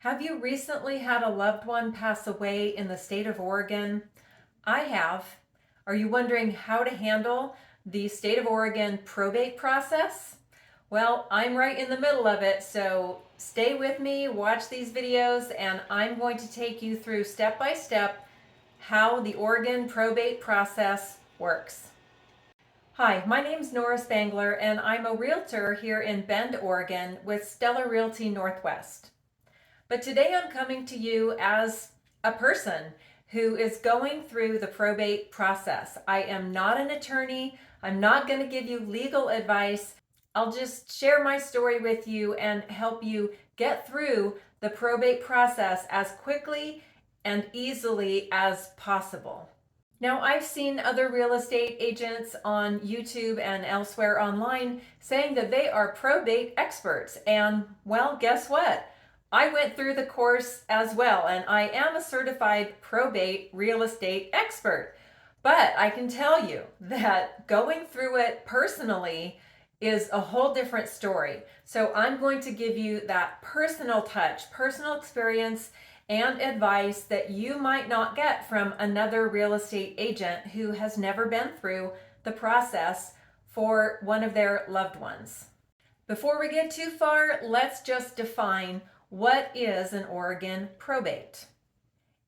Have you recently had a loved one pass away in the state of Oregon? I have. Are you wondering how to handle the state of Oregon probate process? Well, I'm right in the middle of it, so stay with me, watch these videos, and I'm going to take you through step by step how the Oregon probate process works. Hi, my name's Nora Spangler, and I'm a realtor here in Bend, Oregon with Stellar Realty Northwest. But today I'm coming to you as a person who is going through the probate process. I am not an attorney. I'm not going to give you legal advice. I'll just share my story with you and help you get through the probate process as quickly and easily as possible. Now, I've seen other real estate agents on YouTube and elsewhere online saying that they are probate experts. And well, guess what? I went through the course as well, and I am a certified probate real estate expert. But I can tell you that going through it personally is a whole different story. So I'm going to give you that personal touch, personal experience, and advice that you might not get from another real estate agent who has never been through the process for one of their loved ones. Before we get too far, let's just define what is an Oregon probate.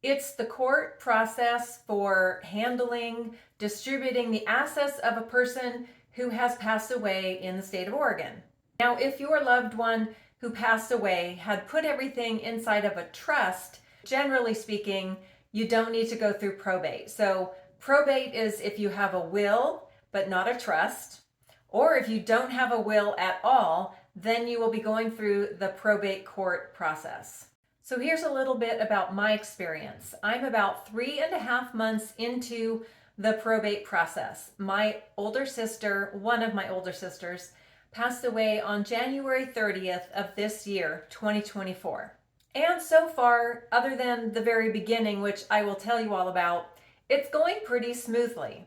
It's the court process for handling, distributing the assets of a person who has passed away in the state of Oregon. Now, if your loved one who passed away had put everything inside of a trust, generally speaking, you don't need to go through probate. So probate is if you have a will but not a trust, or if you don't have a will at all, then you will be going through the probate court process. So here's a little bit about my experience. I'm about 3.5 months into the probate process. My older sister, one of my older sisters, passed away on January 30th of this year, 2024. And so far, other than the very beginning, which I will tell you all about, it's going pretty smoothly.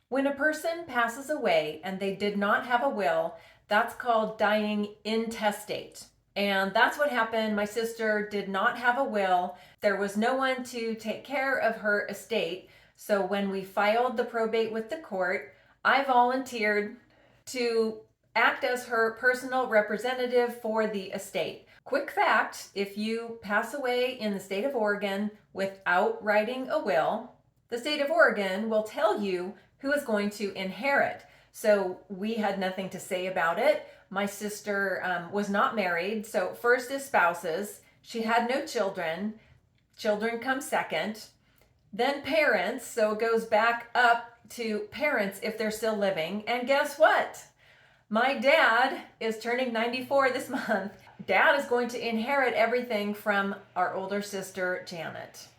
When a person passes away and they did not have a will, that's called dying intestate. And that's what happened. My sister did not have a will. There was no one to take care of her estate. So when we filed the probate with the court, I volunteered to act as her personal representative for the estate. Quick fact, if you pass away in the state of Oregon without writing a will, the state of Oregon will tell you who is going to inherit. So we had nothing to say about it. My sister was not married, so first is spouses. She had no children. Children come second. Then parents, so it goes back up to parents if they're still living. And guess what? My dad is turning 94 this month. Dad is going to inherit everything from our older sister, Janet.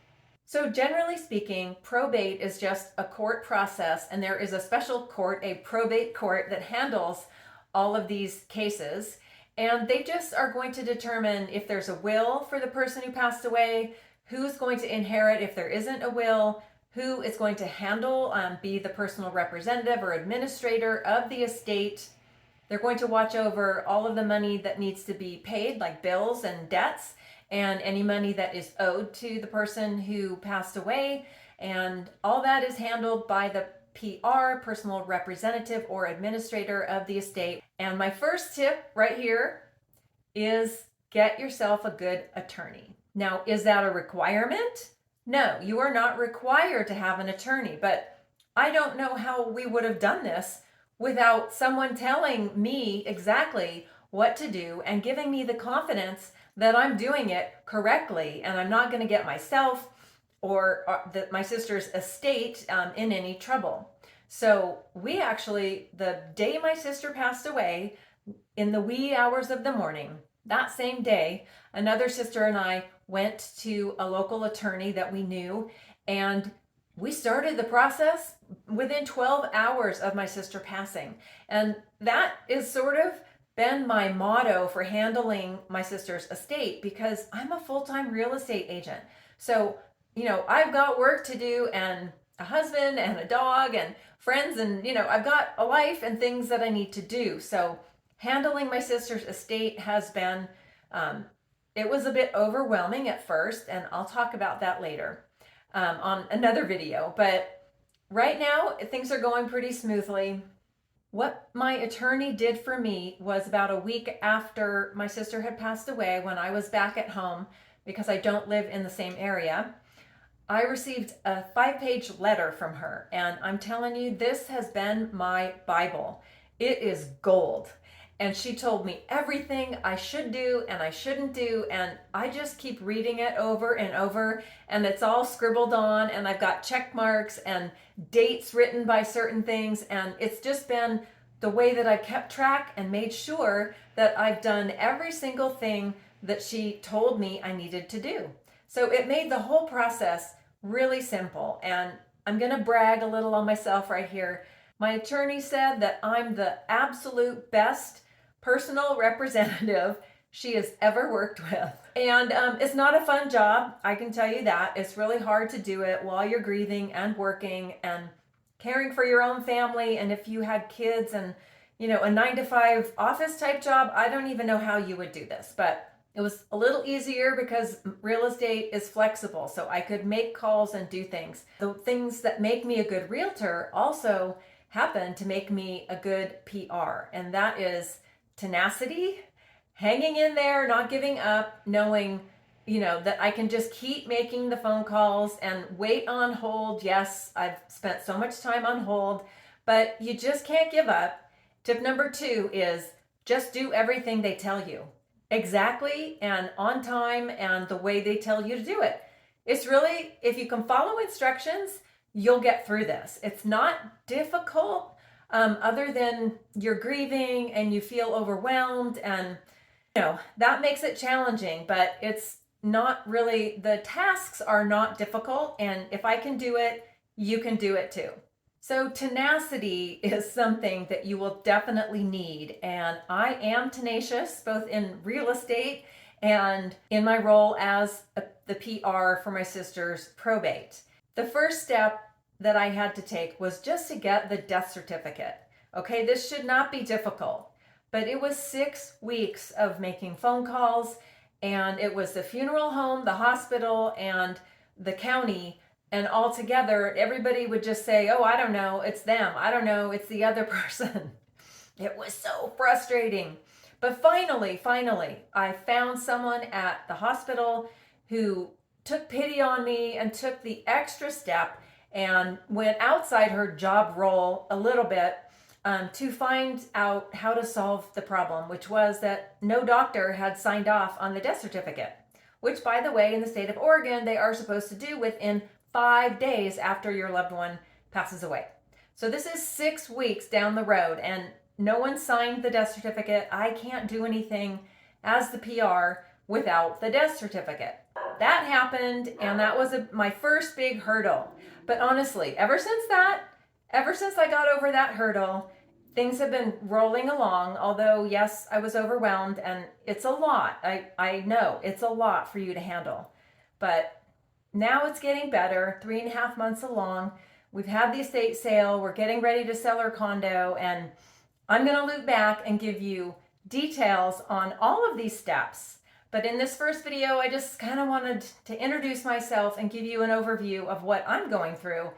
So generally speaking, probate is just a court process, and there is a special court, a probate court, that handles all of these cases. And they just are going to determine if there's a will for the person who passed away, who's going to inherit if there isn't a will, who is going to handle, be the personal representative or administrator of the estate. They're going to watch over all of the money that needs to be paid, like bills and debts, and any money that is owed to the person who passed away. And all that is handled by the PR, personal representative or administrator of the estate. And my first tip right here is get yourself a good attorney. Now, is that a requirement? No, you are not required to have an attorney, but I don't know how we would have done this without someone telling me exactly what to do and giving me the confidence that I'm doing it correctly and I'm not going to get myself or my sister's estate in any trouble. So we actually, the day my sister passed away, in the wee hours of the morning, that same day, another sister and I went to a local attorney that we knew, and we started the process within 12 hours of my sister passing. And that is sort of been my motto for handling my sister's estate, because I'm a full-time real estate agent. So, I've got work to do and a husband and a dog and friends, and, I've got a life and things that I need to do. So handling my sister's estate has been it was a bit overwhelming at first, and I'll talk about that later on another video. But right now, things are going pretty smoothly. What my attorney did for me was about a week after my sister had passed away, when I was back at home, because I don't live in the same area, I received a 5-page letter from her, and I'm telling you, this has been my Bible. It is gold. And she told me everything I should do and I shouldn't do, and I just keep reading it over and over, and it's all scribbled on, and I've got check marks and dates written by certain things, and it's just been the way that I've kept track and made sure that I've done every single thing that she told me I needed to do. So it made the whole process really simple, and I'm going to brag a little on myself right here. My attorney said that I'm the absolute best personal representative she has ever worked with. And it's not a fun job, I can tell you that. It's really hard to do it while you're grieving and working and caring for your own family. And if you had kids and, a 9-to-5 office type job, I don't even know how you would do this. But it was a little easier because real estate is flexible, so I could make calls and do things. The things that make me a good realtor also happen to make me a good PR, and that is tenacity, hanging in there, not giving up, knowing, that I can just keep making the phone calls and wait on hold. Yes, I've spent so much time on hold, but you just can't give up. Tip number 2 is just do everything they tell you. Exactly and on time and the way they tell you to do it. It's really, if you can follow instructions, you'll get through this. It's not difficult, other than you're grieving and you feel overwhelmed, and that makes it challenging, but it's not really, the tasks are not difficult, and if I can do it, you can do it too. So tenacity is something that you will definitely need, and I am tenacious both in real estate and in my role as the PR for my sister's probate. The first step that I had to take was just to get the death certificate. Okay, this should not be difficult, but it was 6 weeks of making phone calls, and it was the funeral home, the hospital, and the county. And all together, everybody would just say, oh, I don't know, it's them. I don't know, it's the other person. It was so frustrating. But finally, I found someone at the hospital who took pity on me and took the extra step and went outside her job role a little bit to find out how to solve the problem, which was that no doctor had signed off on the death certificate, which, by the way, in the state of Oregon, they are supposed to do within 5 days after your loved one passes away. So this is 6 weeks down the road, and no one signed the death certificate. I can't do anything as the PR without the death certificate. That happened, and that was my first big hurdle. But honestly, ever since I got over that hurdle, things have been rolling along, although yes, I was overwhelmed, and it's a lot. I know it's a lot for you to handle, but now it's getting better. 3.5 months along, we've had the estate sale, we're getting ready to sell our condo, and I'm going to loop back and give you details on all of these steps. But in this first video, I just kind of wanted to introduce myself and give you an overview of what I'm going through.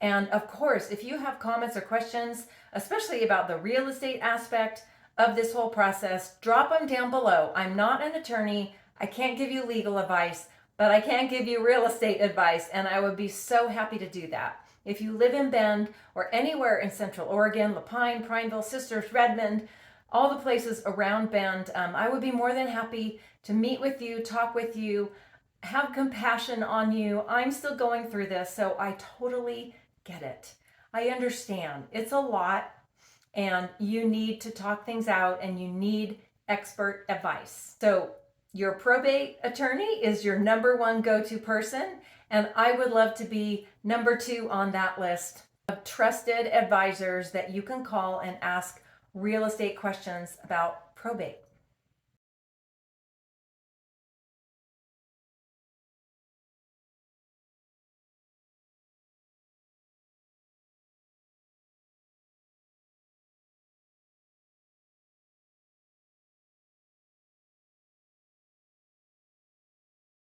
And of course, if you have comments or questions, especially about the real estate aspect of this whole process, drop them down below. I'm not an attorney. I can't give you legal advice, but I can give you real estate advice, and I would be so happy to do that. If you live in Bend or anywhere in Central Oregon, Lapine, Prineville, Sisters, Redmond, all the places around Bend, I would be more than happy to meet with you, talk with you, have compassion on you. I'm still going through this, so I totally get it. I understand. It's a lot, and you need to talk things out, and you need expert advice. So your probate attorney is your number 1 go-to person, and I would love to be number 2 on that list of trusted advisors that you can call and ask real estate questions about probate.